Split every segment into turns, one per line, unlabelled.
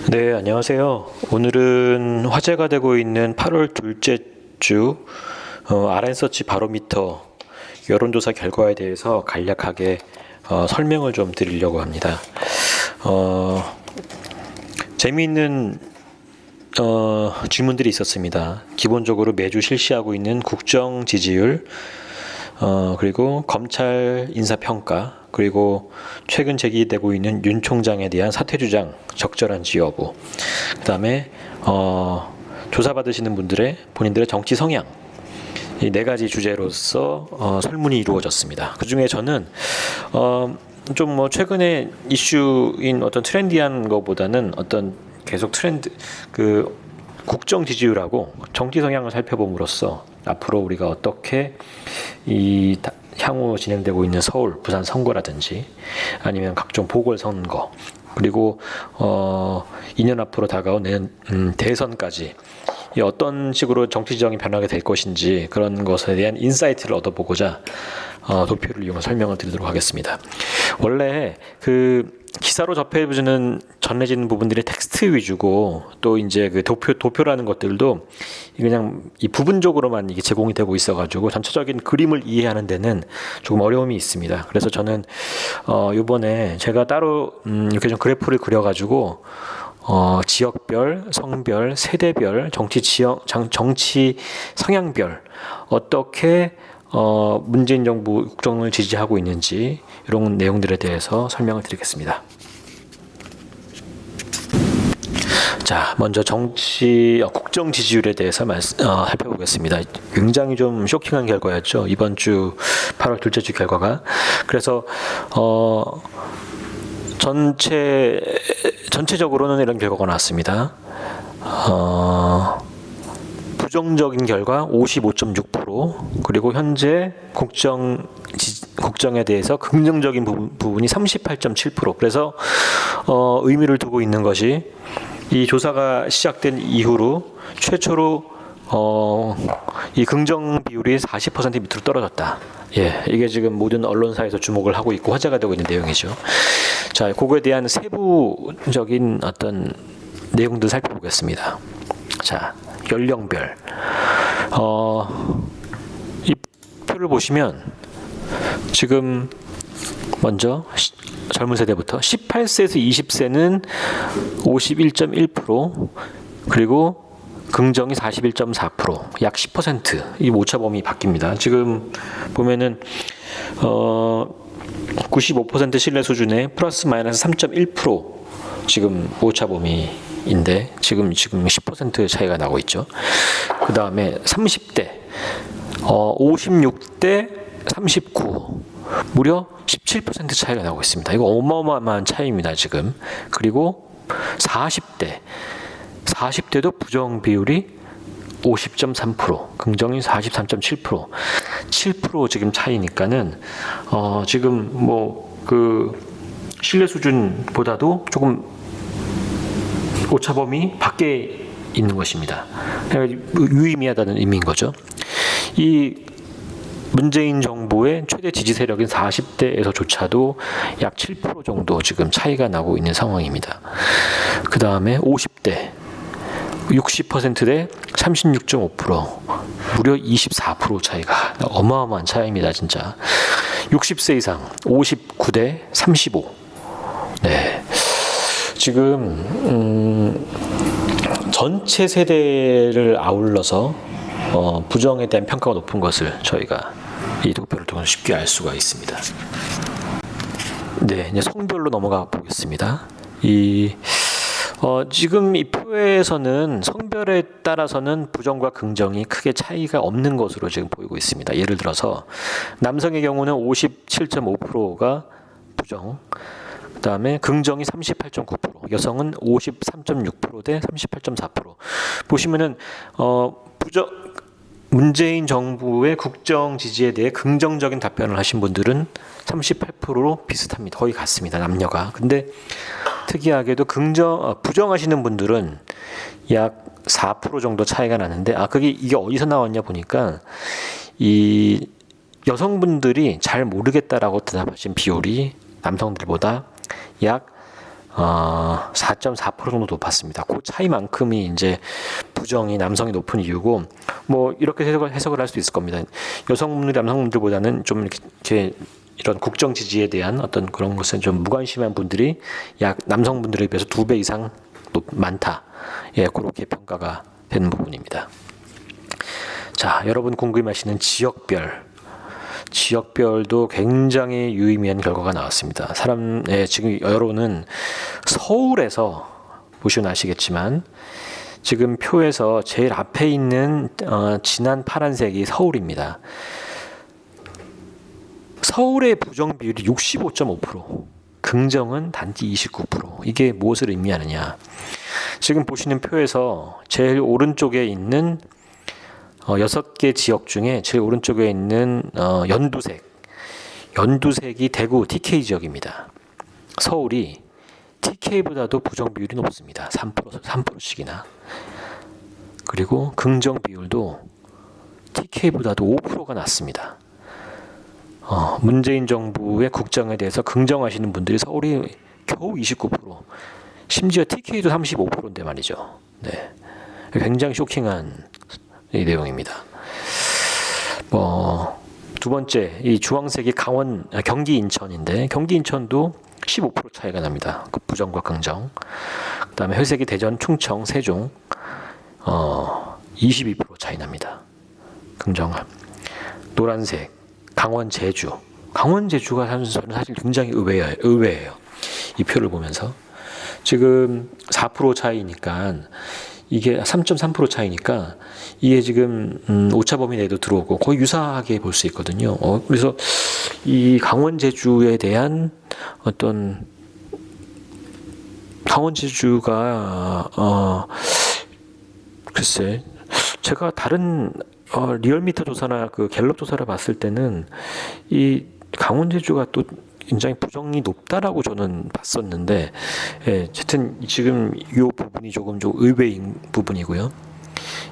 네, 안녕하세요. 오늘은 화제가 되고 있는 8월 둘째 주 RN서치 바로미터 여론조사 결과에 대해서 간략하게 설명을 좀 드리려고 합니다. 재미있는 질문들이 있었습니다. 기본적으로 매주 실시하고 있는 국정 지지율, 그리고 검찰 인사평가, 그리고 최근 제기되고 있는 윤 총장에 대한 사퇴 주장 적절한지 여부, 그 다음에 조사받으시는 분들의 본인들의 정치 성향, 이 네 가지 주제로서 설문이 이루어졌습니다. 그 중에 저는 좀 최근에 이슈인 어떤 트렌디한 것보다는 어떤 계속 트렌드 국정 지지율하고 정치 성향을 살펴봄으로써 앞으로 우리가 어떻게 향후 진행되고 있는 서울, 부산 선거라든지 아니면 각종 보궐선거, 그리고 2년 앞으로 다가온 대선까지 어떤 식으로 정치 지형이 변하게 될 것인지 그런 것에 대한 인사이트를 얻어보고자 도표를 이용해 설명을 드리도록 하겠습니다. 원래 기사로 전해지는 부분들이 텍스트 위주고, 또 이제 도표라는 것들도 그냥 이 부분적으로만 이게 제공이 되고 있어가지고 전체적인 그림을 이해하는 데는 조금 어려움이 있습니다. 그래서 저는 이번에 제가 따로 이렇게 좀 그래프를 그려가지고 지역별, 성별, 세대별, 정치 성향별 어떻게 문재인 정부 국정을 지지하고 있는지 이런 내용들에 대해서 설명을 드리겠습니다. 자, 먼저 국정 지지율에 대해서 살펴보겠습니다. 굉장히 좀 쇼킹한 결과였죠. 이번 주 8월 둘째 주 결과가. 그래서 전체적으로는 이런 결과가 나왔습니다. 부정적인 결과 55.6%, 그리고 현재 국정에 대해서 긍정적인 부분이 38.7%. 그래서 의미를 두고 있는 것이 이 조사가 시작된 이후로 최초로 이 긍정 비율이 40% 밑으로 떨어졌다. 예, 이게 지금 모든 언론사에서 주목을 하고 있고 화제가 되고 있는 내용이죠. 자, 그거에 대한 세부적인 어떤 내용들 살펴보겠습니다. 자, 연령별 이 표를 보시면 지금 먼저 젊은 세대부터 18세에서 20세는 51.1%, 그리고 긍정이 41.4%, 약 10%. 이 오차범위 바뀝니다. 지금 보면은 95% 신뢰 수준에 플러스 마이너스 3.1% 지금 오차범위인데 지금 10% 차이가 나고 있죠. 그 다음에 30대 56대 39, 무려 17% 차이가 나고 있습니다. 이거 어마어마한 차이입니다, 지금. 그리고 40대도 부정 비율이 50.3%, 긍정이 43.7%, 7% 지금 차이니까는 지금 신뢰 수준보다도 조금 오차범위 밖에 있는 것입니다. 유의미하다는 의미인 거죠. 이 문재인 정부의 최대 지지 세력인 40대에서조차도 약 7% 정도 지금 차이가 나고 있는 상황입니다. 그 다음에 50대 60%대 36.5%, 무려 24% 차이가, 어마어마한 차이입니다, 진짜. 60세 이상 59대 35. 네. 지금 전체 세대를 아울러서 부정에 대한 평가가 높은 것을 저희가 이 도표를 통해서 쉽게 알 수가 있습니다. 네, 이제 성별로 넘어가 보겠습니다. 지금 이 표에서는 성별에 따라서는 부정과 긍정이 크게 차이가 없는 것으로 지금 보이고 있습니다. 예를 들어서 남성의 경우는 57.5%가 부정, 그 다음에 긍정이 38.9%, 여성은 53.6% 대 38.4%. 보시면은 문재인 정부의 국정 지지에 대해 긍정적인 답변을 하신 분들은 38%로 비슷합니다. 거의 같습니다, 남녀가. 근데 특이하게도 부정하시는 분들은 약 4% 정도 차이가 나는데, 이게 어디서 나왔냐 보니까 이 여성분들이 잘 모르겠다라고 대답하신 비율이 남성들보다 약 4.4% 정도 높았습니다. 그 차이만큼이 이제 부정이 남성이 높은 이유고, 뭐 이렇게 해석을 할 수 있을 겁니다. 여성분들이 남성분들보다는 좀 이렇게 이런 국정 지지에 대한 어떤 그런 것은 좀 무관심한 분들이 약 남성분들에 비해서 2배 이상 많다. 예, 그렇게 평가가 되는 부분입니다. 자, 여러분 궁금해하시는 지역별도 굉장히 유의미한 결과가 나왔습니다. 지금 여러분은 서울에서 보시면 아시겠지만 지금 표에서 제일 앞에 있는 진한 파란색이 서울입니다. 서울의 부정 비율이 65.5%, 긍정은 단지 29%. 이게 무엇을 의미하느냐? 지금 보시는 표에서 제일 오른쪽에 있는 6개 지역 중에 제일 오른쪽에 있는 연두색이 대구 TK 지역입니다. 서울이 TK보다도 부정 비율이 높습니다. 3%씩이나. 그리고 긍정 비율도 TK보다도 5%가 낮습니다. 문재인 정부의 국정에 대해서 긍정하시는 분들이 서울이 겨우 29%, 심지어 TK도 35%인데 말이죠. 네, 굉장히 쇼킹한 이 내용입니다. 두 번째, 이 주황색이 경기 인천인데 경기 인천도 15% 차이가 납니다. 그 부정과 긍정. 그다음에 회색이 대전, 충청, 세종 22% 차이 납니다. 긍정함. 노란색 강원, 제주. 강원, 제주가 저는 사실 굉장히 의외예요. 이 표를 보면서 지금 4% 차이니까 이게 3.3% 차이니까 이게 지금 오차 범위 내도 들어오고 거의 유사하게 볼 수 있거든요. 그래서 이 강원, 제주에 대한 어떤 강원, 제주가 글쎄 제가 다른 리얼미터 조사나 그 갤럽 조사를 봤을 때는 이 강원, 제주가 또 굉장히 부정이 높다라고 저는 봤었는데, 예, 어쨌든 지금 이 부분이 조금 좀 의외인 부분이고요.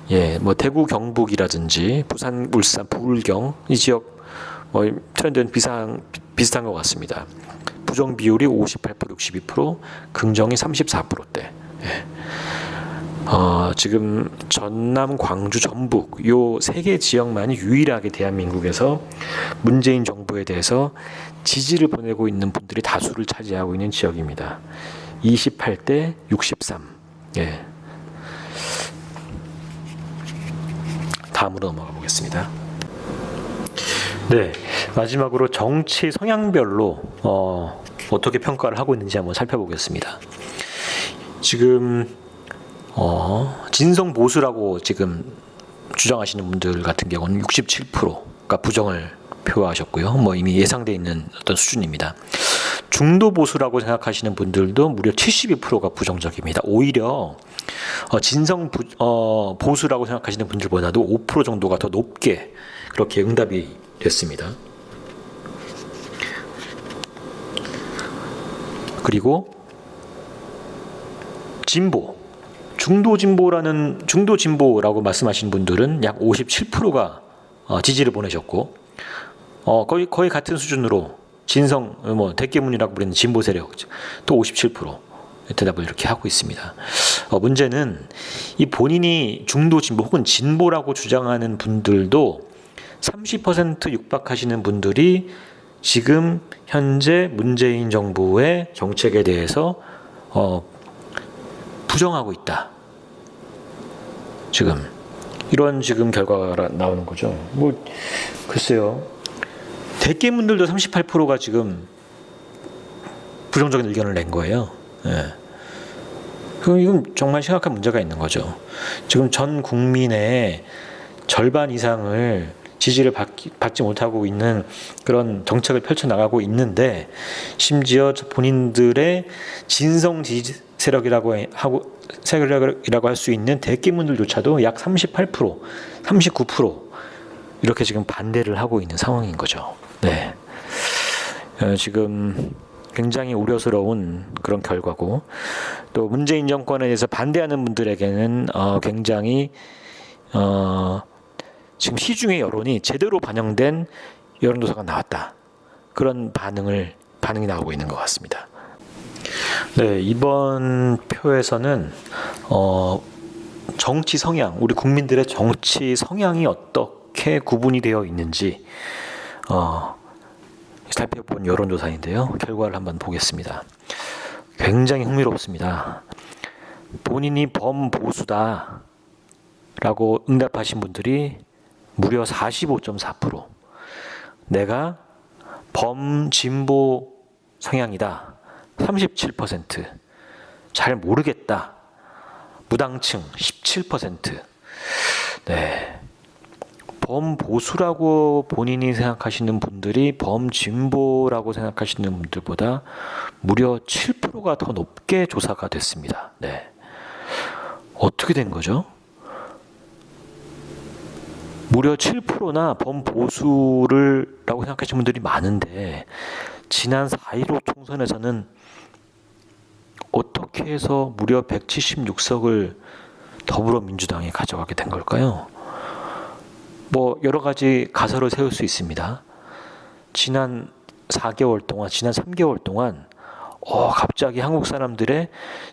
예, 뭐 대구 경북이라든지 부산, 울산, 부울경 이 지역 트렌드는 비슷한 것 같습니다. 부정 비율이 58%, 62%, 긍정이 34%대. 예. 지금 전남, 광주, 전북 요 3개 지역만이 유일하게 대한민국에서 문재인 정부에 대해서 지지를 보내고 있는 분들이 다수를 차지하고 있는 지역입니다. 28대 63. 예. 다음으로 넘어가 보겠습니다. 네, 마지막으로 정치 성향별로 어떻게 평가를 하고 있는지 한번 살펴보겠습니다. 지금 진성 보수라고 지금 주장하시는 분들 같은 경우는 67%가 부정을 표하셨고요. 뭐 이미 예상돼 있는 어떤 수준입니다. 중도 보수라고 생각하시는 분들도 무려 72%가 부정적입니다. 오히려 진성 보수라고 생각하시는 분들보다도 5% 정도가 더 높게 그렇게 응답이 됐습니다. 그리고 중도 진보라고 말씀하시는 분들은 약 57%가 지지를 보내셨고, 거의 같은 수준으로 대깨문이라고 부르는 진보 세력 또 57% 대답을 이렇게 하고 있습니다. 문제는 이 본인이 중도 진보 혹은 진보라고 주장하는 분들도 30% 육박하시는 분들이 지금 현재 문재인 정부의 정책에 대해서 부정하고 있다. 지금 이런 결과가 나오는 거죠. 글쎄요. 대깨문들도 38%가 지금 부정적인 의견을 낸 거예요. 예. 그럼 이건 정말 심각한 문제가 있는 거죠. 지금 전 국민의 절반 이상을 지지를 받지 못하고 있는 그런 정책을 펼쳐나가고 있는데, 심지어 본인들의 진성 지지 세력이라고 할 수 있는 대깨문들조차도 약 38%, 39% 이렇게 지금 반대를 하고 있는 상황인 거죠. 네. 지금 굉장히 우려스러운 그런 결과고, 또 문재인 정권에 대해서 반대하는 분들에게는 굉장히 지금 시중의 여론이 제대로 반영된 여론조사가 나왔다. 그런 반응이 나오고 있는 것 같습니다. 네, 이번 표에서는 정치 성향, 우리 국민들의 정치 성향이 어떻게 구분이 되어 있는지 살펴본 여론조사인데요. 결과를 한번 보겠습니다. 굉장히 흥미롭습니다. 본인이 범보수다 라고 응답하신 분들이 무려 45.4%, 내가 범진보 성향이다 37%, 잘 모르겠다 무당층 17%. 네, 범보수라고 본인이 생각하시는 분들이 범진보라고 생각하시는 분들보다 무려 7%가 더 높게 조사가 됐습니다. 네, 어떻게 된 거죠? 무려 7%나 범보수라고 생각하시는 분들이 많은데 지난 4.15 총선에서는 어떻게 해서 무려 176석을 더불어민주당이 가져가게 된 걸까요? 뭐 여러 가지 가설을 세울 수 있습니다. 지난 4개월 동안, 지난 3개월 동안 갑자기 한국 사람들의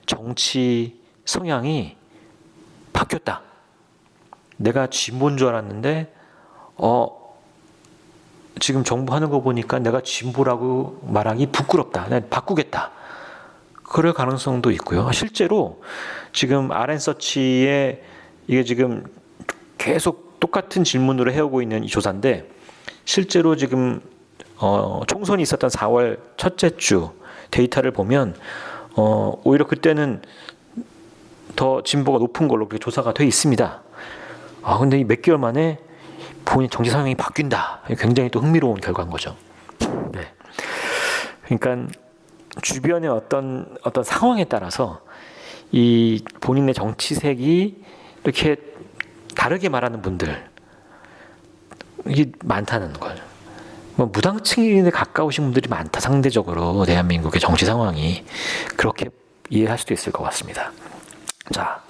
정치 성향이 바뀌었다. 내가 진보인 줄 알았는데 지금 정부 하는 거 보니까 내가 진보라고 말하기 부끄럽다. 내가 바꾸겠다. 그럴 가능성도 있고요. 실제로 지금 RN서치에 이게 지금 계속 똑같은 질문으로 해오고 있는 이 조사인데, 실제로 지금 총선이 있었던 4월 첫째 주 데이터를 보면 오히려 그때는 더 진보가 높은 걸로 그렇게 조사가 돼 있습니다. 근데 이 몇 개월 만에 본인 정치 성향이 바뀐다. 굉장히 또 흥미로운 결과인 거죠. 네. 그러니까 주변의 어떤 상황에 따라서 이 본인의 정치색이 이렇게 다르게 말하는 분들, 이게 많다는 걸. 무당층에 가까우신 분들이 많다. 상대적으로 대한민국의 정치 상황이 그렇게 이해할 수도 있을 것 같습니다. 자,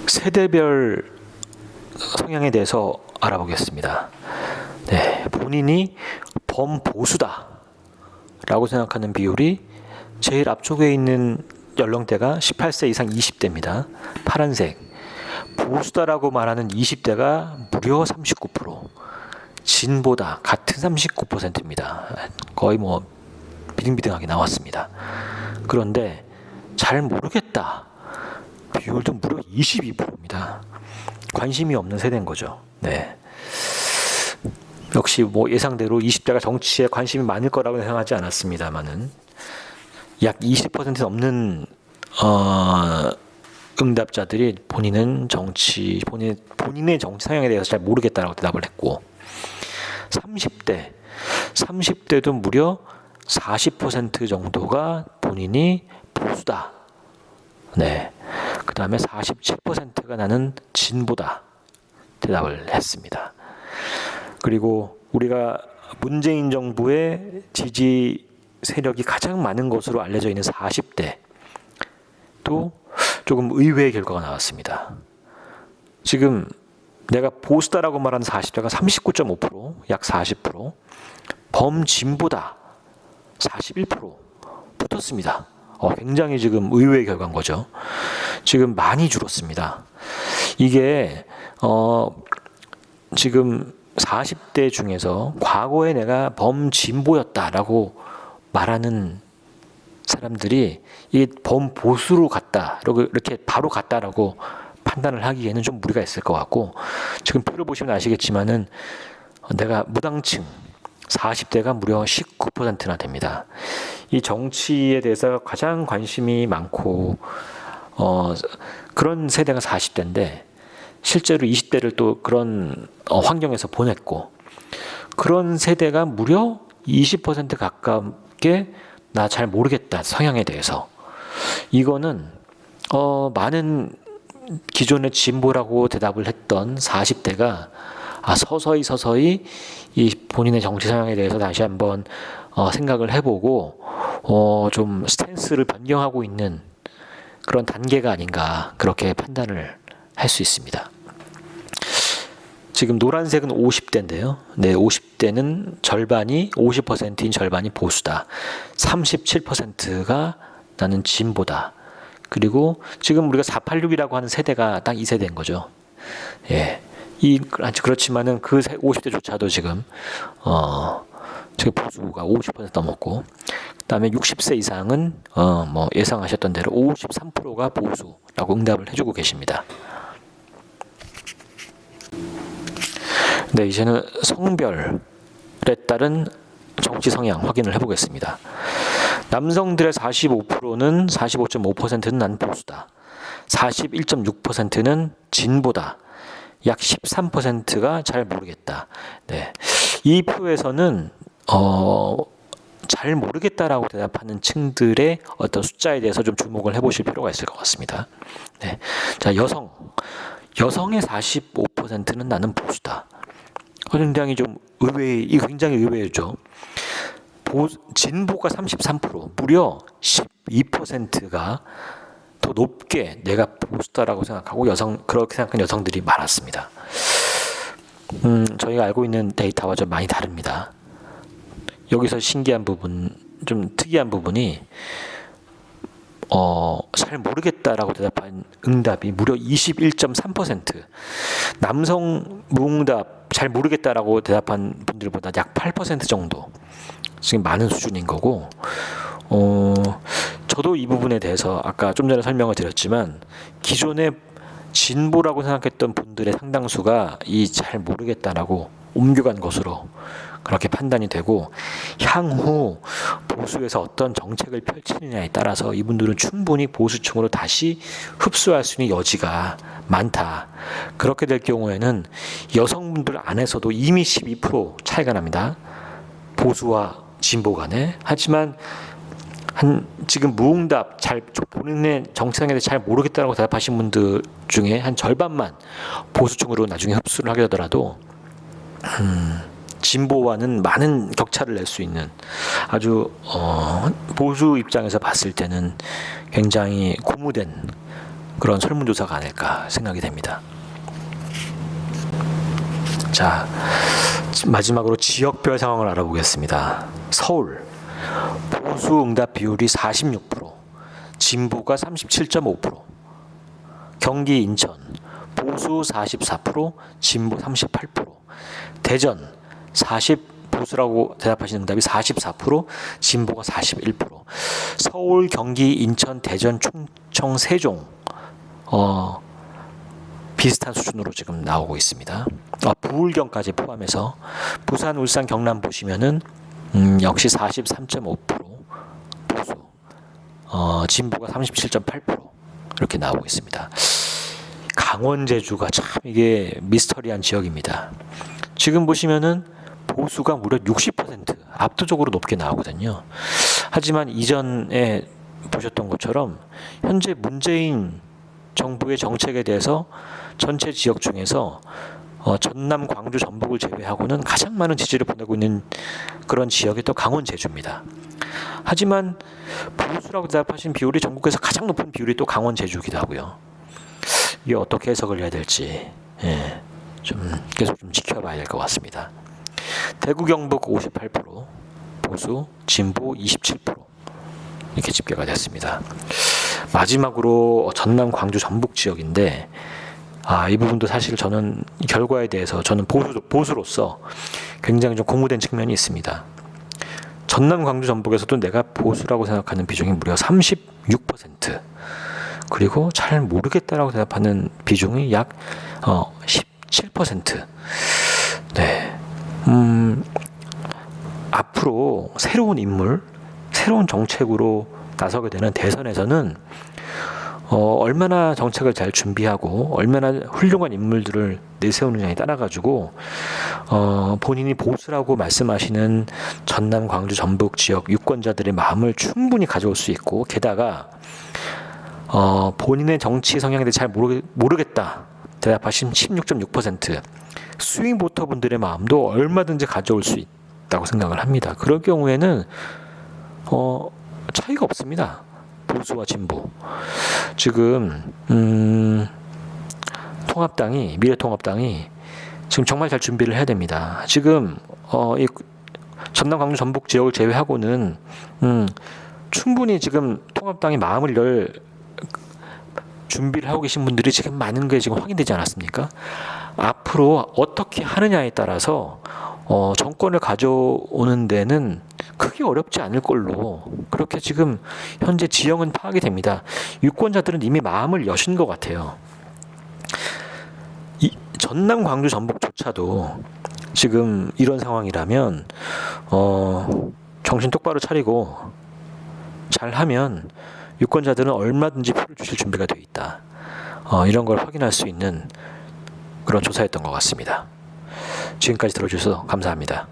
세대별 성향에 대해서 알아보겠습니다. 네, 본인이 범보수다 라고 생각하는 비율이 제일 앞쪽에 있는 연령대가 18세 이상 20대입니다. 파란색. 보수다라고 말하는 20대가 무려 39%, 진보다 같은 39%입니다. 거의 뭐 비등비등하게 나왔습니다. 그런데 잘 모르겠다 비율도 무려 22%입니다. 관심이 없는 세대인 거죠. 네. 역시 뭐 예상대로 20대가 정치에 관심이 많을 거라고 생각하지 않았습니다만은 약 20% 넘는 응답자들이 본인의 정치 성향에 대해서 잘 모르겠다라고 대답을 했고, 30대도 무려 40% 정도가 본인이 보수다. 네. 그 다음에 47%가 나는 진보다 대답을 했습니다. 그리고 우리가 문재인 정부의 지지 세력이 가장 많은 것으로 알려져 있는 40대도 조금 의외의 결과가 나왔습니다. 지금 내가 보수다라고 말하는 40대가 39.5%, 약 40%, 범진보다 41% 붙었습니다. 굉장히 지금 의외의 결과인 거죠. 지금 많이 줄었습니다. 이게 지금 40대 중에서 과거에 내가 범진보였다라고 말하는 사람들이 이게 범보수로 갔다, 이렇게 바로 갔다라고 판단을 하기에는 좀 무리가 있을 것 같고, 지금 표를 보시면 아시겠지만은 내가 무당층 40대가 무려 19%나 됩니다. 이 정치에 대해서 가장 관심이 많고 그런 세대가 40대인데 실제로 20대를 또 그런 환경에서 보냈고, 그런 세대가 무려 20% 가깝게 나 잘 모르겠다 성향에 대해서. 이거는 많은 기존의 진보라고 대답을 했던 40대가 서서히 이 본인의 정치 성향에 대해서 다시 한번 생각을 해보고 좀 스탠스를 변경하고 있는 그런 단계가 아닌가, 그렇게 판단을 할 수 있습니다. 지금 노란색은 50대인데요. 네, 50대는 절반이 50%인 절반이 보수다. 37%가 나는 진보다. 그리고 지금 우리가 486이라고 하는 세대가 딱 이 세대인 거죠. 예. 그렇지만은 그 50대조차도 지금 보수가 50% 넘었고, 그다음에 60세 이상은 뭐 예상하셨던 대로 53%가 보수라고 응답을 해주고 계십니다. 네, 이제는 성별에 따른 정치 성향 확인을 해보겠습니다. 남성들의 45%는 45.5%는 난 보수다. 41.6%는 진보다. 약 13%가 잘 모르겠다. 네, 이 표에서는 잘 모르겠다라고 대답하는 층들의 어떤 숫자에 대해서 좀 주목을 해보실 필요가 있을 것 같습니다. 네, 자, 여성의 45%는 나는 보수다. 굉장히 좀 굉장히 의외죠. 진보가 33%, 무려 12%가 더 높게 내가 보수다라고 생각하고 그렇게 생각하는 여성들이 많았습니다. 저희가 알고 있는 데이터와 좀 많이 다릅니다. 여기서 신기한 부분, 좀 특이한 부분이 잘 모르겠다라고 대답한 응답이 무려 21.3%. 남성 무응답 잘 모르겠다라고 대답한 분들보다 약 8% 정도 지금 많은 수준인 거고, 저도 이 부분에 대해서 아까 좀 전에 설명을 드렸지만 기존에 진보라고 생각했던 분들의 상당수가 이 잘 모르겠다라고 옮겨간 것으로 그렇게 판단이 되고, 향후 보수에서 어떤 정책을 펼치느냐에 따라서 이분들은 충분히 보수층으로 다시 흡수할 수 있는 여지가 많다. 그렇게 될 경우에는 여성분들 안에서도 이미 12% 차이가 납니다. 보수와 진보 간에. 하지만 지금 무응답, 본인의 정치상에 대해 잘 모르겠다라고 대답하신 분들 중에 한 절반만 보수층으로 나중에 흡수를 하게 되더라도 진보와는 많은 격차를 낼 수 있는 아주 보수 입장에서 봤을 때는 굉장히 고무된 그런 설문조사가 아닐까 생각이 됩니다. 자, 마지막으로 지역별 상황을 알아보겠습니다. 서울 보수 응답 비율이 46%, 진보가 37.5%. 경기 인천 보수 44%, 진보 38%. 대전 보수라고 대답하신 응답이 44%, 진보가 41%. 서울, 경기, 인천, 대전, 충청, 세종 비슷한 수준으로 지금 나오고 있습니다. 부울경까지 포함해서 부산, 울산, 경남 보시면은 역시 43.5% 보수, 진보가 37.8% 이렇게 나오고 있습니다. 강원, 제주가 참 이게 미스터리한 지역입니다. 지금 보시면은 보수가 무려 60% 압도적으로 높게 나오거든요. 하지만 이전에 보셨던 것처럼 현재 문재인 정부의 정책에 대해서 전체 지역 중에서 전남, 광주, 전북을 제외하고는 가장 많은 지지를 보내고 있는 그런 지역이 또 강원, 제주입니다. 하지만 보수라고 대답하신 비율이 전국에서 가장 높은 비율이 또 강원, 제주이기도 하고요. 이게 어떻게 해석을 해야 될지 좀 계속 좀 지켜봐야 될 것 같습니다. 대구, 경북 58%, 보수, 진보 27% 이렇게 집계가 됐습니다. 마지막으로 전남, 광주, 전북 지역인데 이 부분도 사실 저는 이 결과에 대해서 저는 보수로서 굉장히 좀 고무된 측면이 있습니다. 전남, 광주, 전북에서도 내가 보수라고 생각하는 비중이 무려 36%, 그리고 잘 모르겠다라고 대답하는 비중이 약 17%. 네. 앞으로 새로운 인물, 새로운 정책으로 나서게 되는 대선에서는 얼마나 정책을 잘 준비하고 얼마나 훌륭한 인물들을 내세우느냐에 따라 가지고 본인이 보수라고 말씀하시는 전남, 광주, 전북 지역 유권자들의 마음을 충분히 가져올 수 있고, 게다가 본인의 정치 성향에 대해 잘 모르겠다 대답하신 16.6%, 스윙 보터분들의 마음도 얼마든지 가져올 수 있다고 생각을 합니다. 그럴 경우에는 차이가 없습니다. 보수와 진보. 지금 미래통합당이 지금 정말 잘 준비를 해야 됩니다. 지금 이 전남, 광주, 전북 지역을 제외하고는 충분히 지금 통합당이 마음을 열 준비를 하고 계신 분들이 지금 많은 게 지금 확인되지 않았습니까? 앞으로 어떻게 하느냐에 따라서 정권을 가져오는 데는 크게 어렵지 않을 걸로 그렇게 지금 현재 지형은 파악이 됩니다. 유권자들은 이미 마음을 여신 것 같아요. 이 전남, 광주, 전북조차도 지금 이런 상황이라면 정신 똑바로 차리고 잘하면 유권자들은 얼마든지 표를 주실 준비가 되어 있다. 이런 걸 확인할 수 있는 그런 조사였던 것 같습니다. 지금까지 들어주셔서 감사합니다.